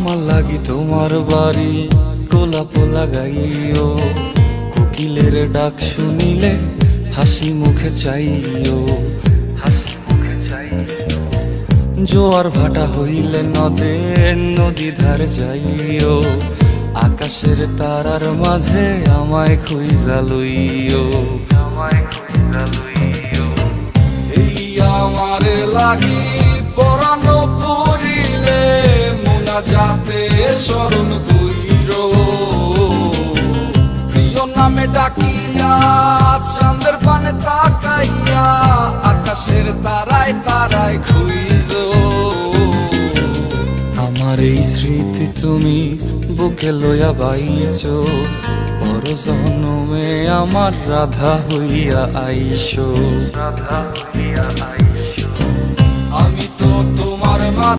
আমার লাগি তোমার বাড়ি গোলাপ লাগাইও, কোকিলের ডাক শুনিলে হাসি মুখে চাইও, জোয়ার ভাটা হইলে নদে নদী ধারে যাইও, আকাশের তারার মাঝে আমায় খুঁজা লইও, এই আমারে লাগি পরানো পড়িলে মোনাজাতে স্মরণ কইরো, প্রিয় নামে ডাকিয়া চাঁদের পানে তাকাইয়া আকাশের তারায় তারায় খুঁজো। আমার এই স্মৃতি তুমি বুকে লইয়া বাইছো, পর জন্মে আমার রাধা হইয়া আইসো, রাধা হইয়া